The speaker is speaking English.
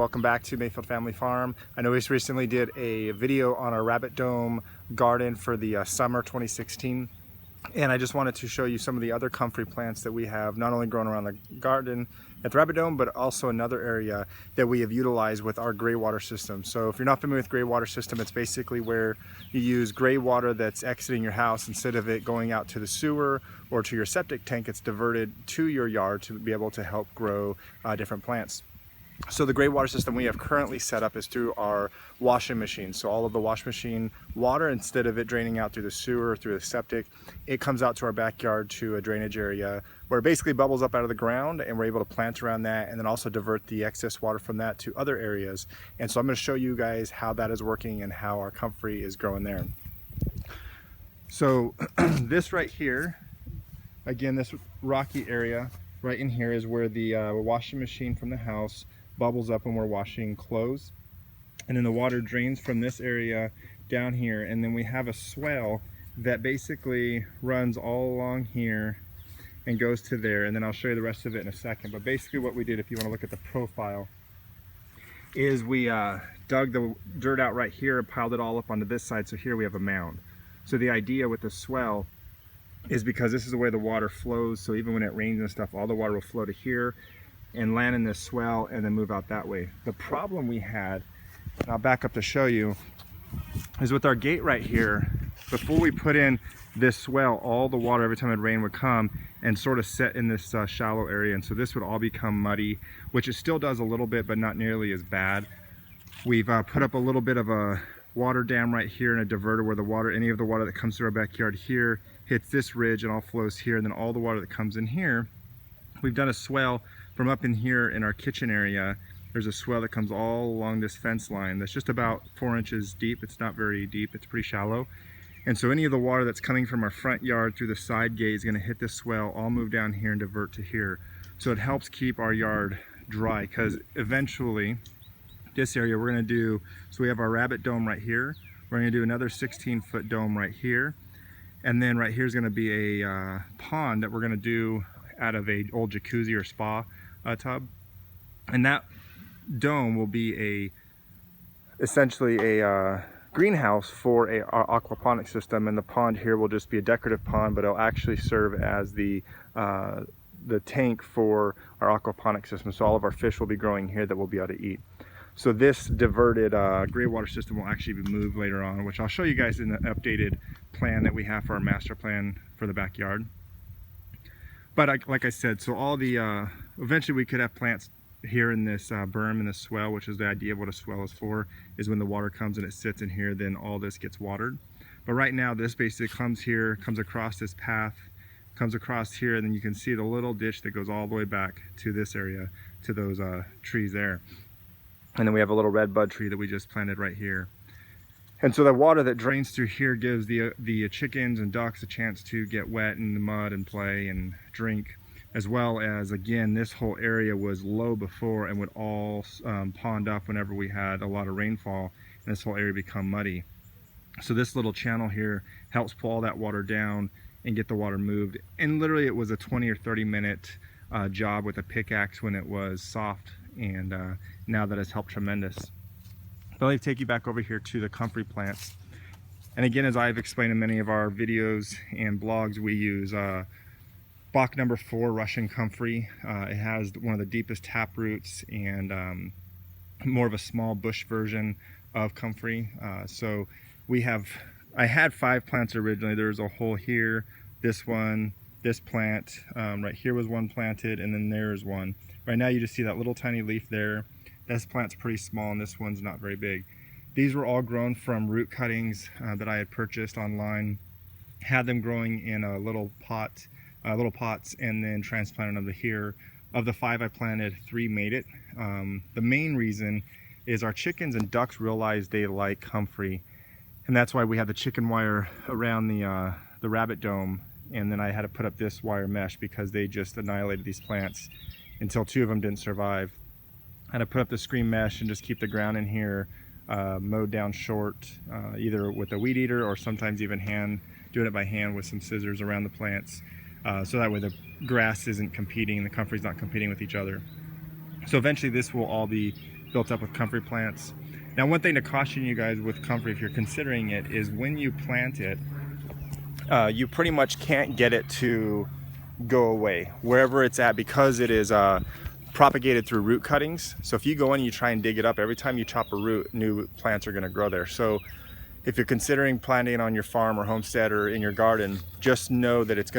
welcome back to Mayfield Family Farm. I know we just recently did a video on our rabbit dome garden for the summer 2016, and I just wanted to show you some of the other comfrey plants that we have not only grown around the garden at the rabbit dome, but also another area that we have utilized with our Greywater system. So if you're not familiar with Greywater system, it's basically where you use gray water that's exiting your house. Instead of it going out to the sewer or to your septic tank, it's diverted to your yard to be able to help grow different plants. So the Greywater system we have currently set up is through our washing machine. So all of the wash machine water, instead of it draining out through the sewer or through the septic, it comes out to our backyard to a drainage area where it basically bubbles up out of the ground, and we're able to plant around that and then also divert the excess water from that to other areas. And so I'm going to show you guys how that is working and how our comfrey is growing there. So this right here, again, this rocky area right in here is where the washing machine from the house bubbles up when we're washing clothes, and then the water drains from this area down here, and then we have a swale that basically runs all along here and goes to there, and then I'll show you the rest of it in a second. But basically what we did, if you want to look at the profile, is we dug the dirt out right here and piled it all up onto this side, so here we have a mound. So the idea with the swell is because this is the way the water flows, so even when it rains and stuff, all the water will flow to here and land in this swell and then move out that way. The problem we had, and I'll back up to show you, is with our gate right here, before we put in this swell, all the water every time it rained would come and sort of set in this shallow area, and so this would all become muddy, which it still does a little bit, but not nearly as bad. We've put up a little bit of a water dam right here and a diverter where the water, any of the water that comes through our backyard here hits this ridge and all flows here, and then all the water that comes in here, we've done a swell from up in here in our kitchen area. There's a swell that comes all along this fence line that's just about 4 inches deep. It's not very deep, it's pretty shallow. And so any of the water that's coming from our front yard through the side gate is going to hit this swell, all move down here and divert to here. So it helps keep our yard dry, because eventually this area we're going to do, so we have our rabbit dome right here, we're going to do another 16-foot dome right here, and then right here is going to be a pond that we're going to do out of a old jacuzzi or spa tub, and that dome will be essentially a greenhouse for our aquaponic system, and the pond here will just be a decorative pond, but it'll actually serve as the tank for our aquaponic system. So all of our fish will be growing here that we'll be able to eat. So this diverted Greywater system will actually be moved later on, which I'll show you guys in the updated plan that we have for our master plan for the backyard. But like I said, so all the eventually we could have plants here in this berm, in this swell, which is the idea of what a swell is for, is when the water comes and it sits in here, then all this gets watered. But right now this basically comes here, comes across this path, comes across here, and then you can see the little ditch that goes all the way back to this area, to those trees there. And then we have a little red bud tree that we just planted right here. And so the water that drains through here gives the chickens and ducks a chance to get wet in the mud and play and drink, as well as, again, this whole area was low before and would all pond up whenever we had a lot of rainfall, and this whole area become muddy. So this little channel here helps pull all that water down and get the water moved. And literally it was a 20 or 30 minute job with a pickaxe when it was soft, and now that has helped tremendous. But let me take you back over here to the comfrey plants. And again, as I've explained in many of our videos and blogs, we use Bach number 4 Russian comfrey. It has one of the deepest tap roots and more of a small bush version of comfrey. So I had 5 plants originally. There's a hole here, this one, this plant, right here was one planted, and then there's one. Right now you just see that little tiny leaf there. This plant's pretty small and this one's not very big. These were all grown from root cuttings that I had purchased online, had them growing in a little pots, and then transplanted them to here. Of the 5 I planted, 3 made it. The main reason is our chickens and ducks realized they like comfrey, and that's why we have the chicken wire around the rabbit dome, and then I had to put up this wire mesh because they just annihilated these plants until 2 of them didn't survive. I had to put up the screen mesh and just keep the ground in here mowed down short, either with a weed eater or sometimes even doing it by hand with some scissors around the plants, so that way the grass isn't competing, the comfrey's not competing with each other. So eventually this will all be built up with comfrey plants. Now, one thing to caution you guys with comfrey, if you're considering it, is when you plant it, you pretty much can't get it to go away wherever it's at, because it is propagated through root cuttings. So if you go in and you try and dig it up, every time you chop a root, new plants are going to grow there. So if you're considering planting it on your farm or homestead or in your garden, just know that it's going to